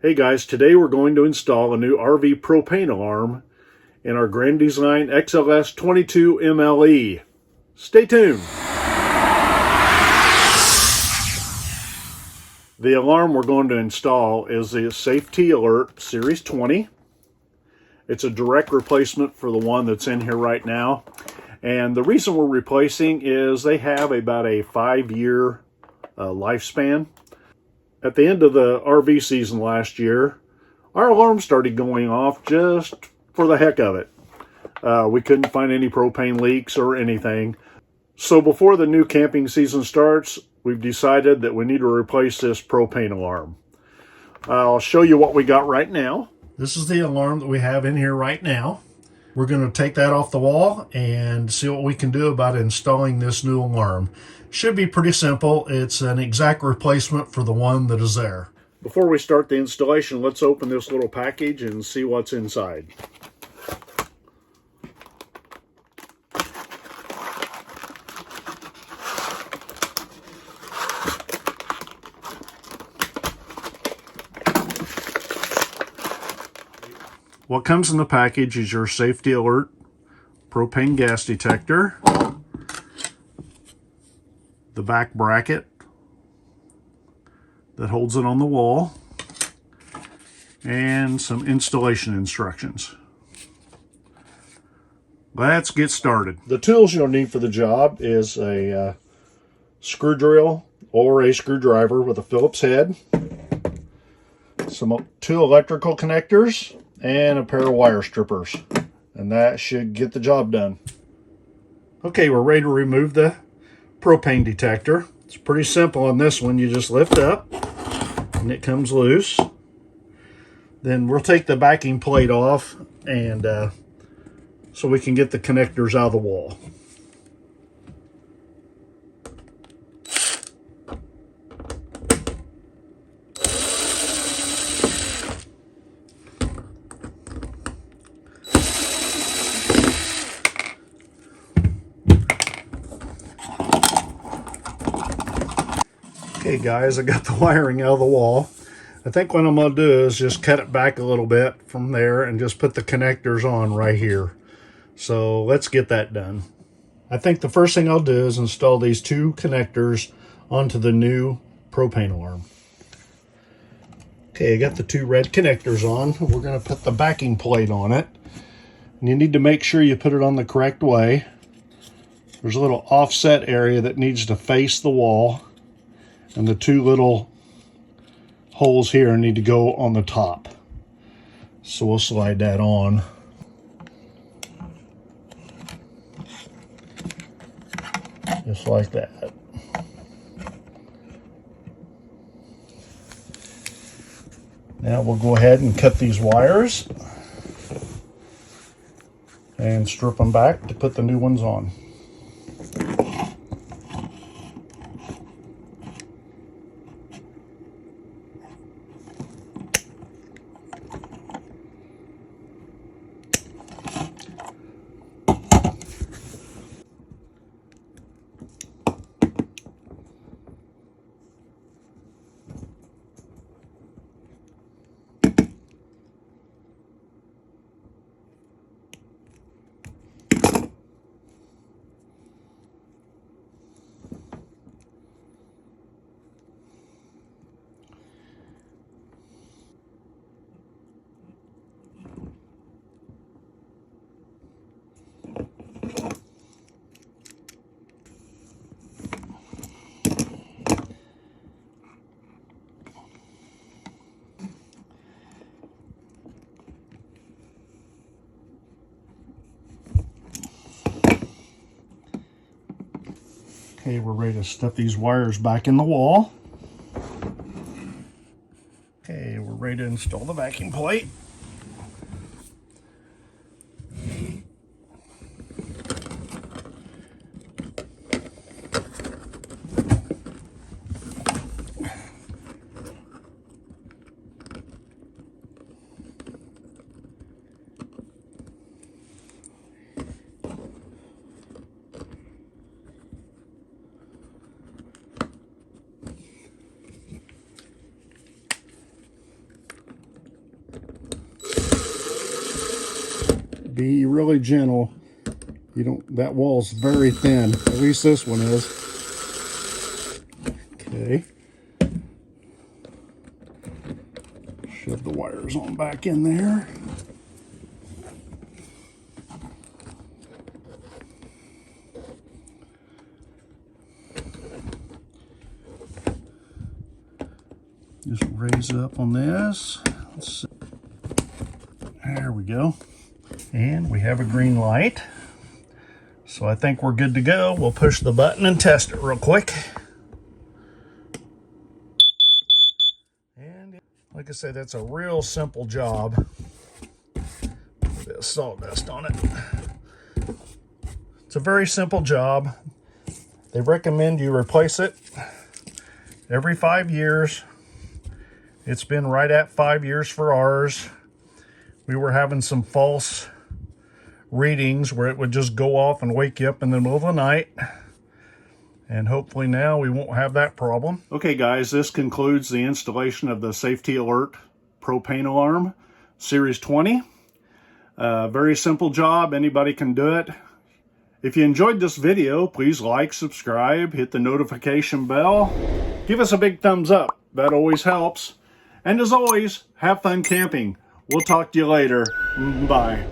Hey guys, today we're going to install a new RV propane alarm in our Grand Design XLS 22 MLE. Stay tuned. The alarm we're going to install is the Safety Alert Series 20. It's a direct replacement for the one that's in here right now. And the reason we're replacing is they have about a 5-year lifespan. At the end of the RV season last year, our alarm started going off just for the heck of it. We couldn't find any propane leaks or anything. So before the new camping season starts, we've decided that we need to replace this propane alarm. I'll show you what we got right now. This is the alarm that we have in here right now. We're going to take that off the wall and see what we can do about installing this new alarm. Should be pretty simple. It's an exact replacement for the one that is there. Before we start the installation, let's open this little package and see what's inside. What comes in the package is your Safety Alert propane gas detector, the back bracket that holds it on the wall, and some installation instructions. Let's get started. The tools you'll need for the job is a screw drill or a screwdriver with a Phillips head, two electrical connectors, and a pair of wire strippers. And that should get the job done. Okay, we're ready to remove the propane detector. It's pretty simple on this one. You just lift up and it comes loose. Then we'll take the backing plate off and so we can get the connectors out of the wall. Okay guys, I got the wiring out of the wall. I think what I'm going to do is just cut it back a little bit from there and just put the connectors on right here. So let's get that done. I think the first thing I'll do is install these two connectors onto the new propane alarm. Okay, I got the two red connectors on. We're going to put the backing plate on it. And you need to make sure you put it on the correct way. There's a little offset area that needs to face the wall. And the two little holes here need to go on the top. So we'll slide that on. Just like that. Now we'll go ahead and cut these wires and strip them back to put the new ones on. Okay, we're ready to stuff these wires back in the wall. Okay, we're ready to install the backing plate. be really gentle. You don't, that wall's very thin. At least this one is. Okay. Shove the wires on back in there. Just raise up on this. Let's see. There we go. And we have a green light. So I think we're good to go. We'll push the button and test it real quick. And like I said, that's a real simple job. Put a bit of sawdust on it. It's a very simple job. They recommend you replace it every 5 years. It's been right at 5 years for ours. We were having some false readings where it would just go off and wake you up in the middle of the night. And hopefully now we won't have that problem. Okay guys, this concludes the installation of the Safety Alert propane alarm, Series 20. Very simple job, anybody can do it. If you enjoyed this video, please like, subscribe, hit the notification bell. Give us a big thumbs up, that always helps. And as always, have fun camping. We'll talk to you later. Bye.